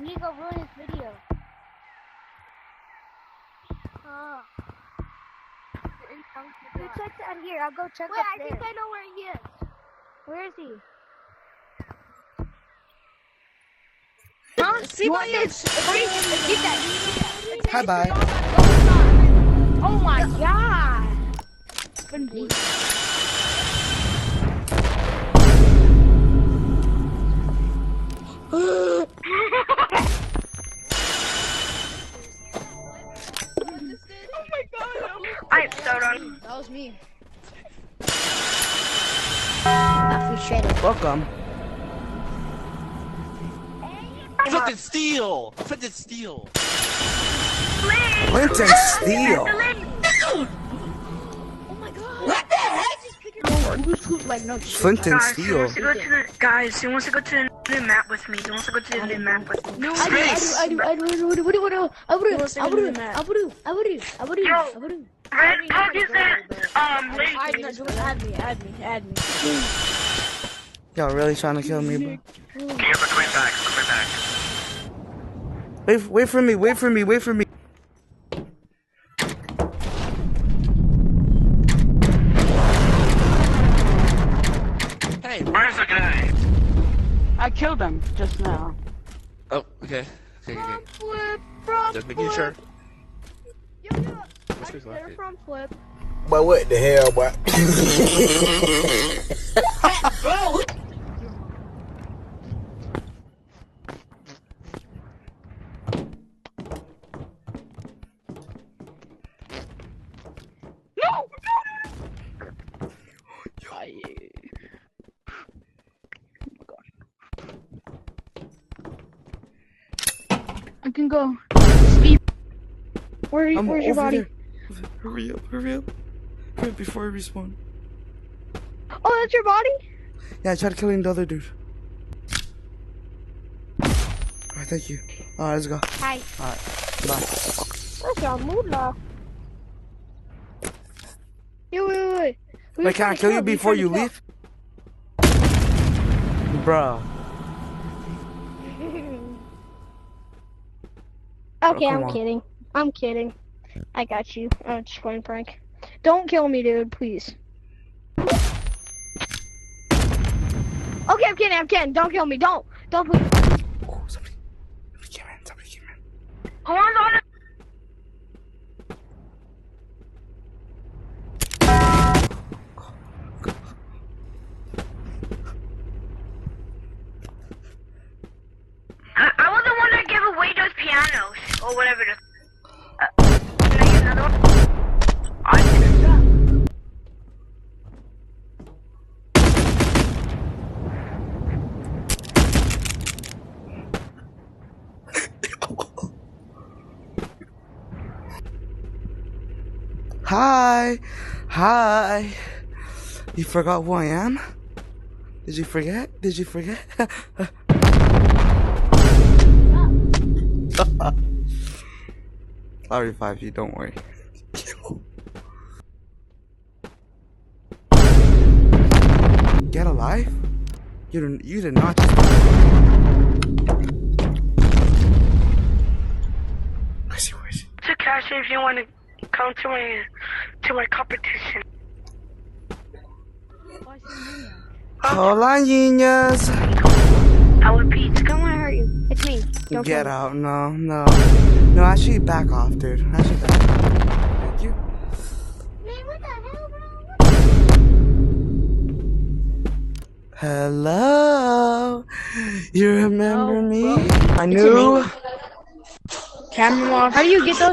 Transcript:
You need to go ruin his video. You check that here. I'll go check up there. Wait, I think I know where he is. Where is he? Huh? See what is? Get that. Hi, bye. Oh my god. I'm so done. That was me. Got free shredded. Welcome. Flint and steel! Flint and steel! Flint and steel. Oh my god. What the heck? Like no Flint and Guys, who steel. wants to go to the guys? Who wants to go to the new map with me? Who wants to go to the new map with me? No, I do. Red Pug is that Add me. Y'all really trying to kill me, bro? Yeah, but coming back, Wait for me. Wait for me. Wait for me. Hey, where's the guy? I killed him just now. Oh, okay. Okay. Just making sure. They're from Flip. But what the hell, boy? I can go. Where's your body? There. Hurry up. Hurry up before I respawn. Oh, that's your body? Yeah, I tried killing the other dude. Alright, thank you. Alright, let's go. Hi. Alright, bye. Where's your moolah? Yo, wait. Wait, can I kill you before you leave? Bruh. Okay, come I'm on. kidding. I'm kidding. I got you. I'm just playing prank. Don't kill me, dude, please. Okay, I'm kidding. Don't kill me. Don't please. Oh, somebody came in. Who wants on it? I was the one that gave away those pianos or whatever. Can I get another one? I did that. Hi. You forgot who I am? Did you forget? I'll revive you, don't worry. Get alive? You did not just... Where is he? To Cash if you want to come to my competition. Hola, niñas. I would repeat. I don't want to hurt you. It's me. Don't Get kill me. out, no, actually back off, dude. Actually back off. Thank you. Man, what the hell, bro? Hello? You remember me? I It's knew. Camera off. How do you get those?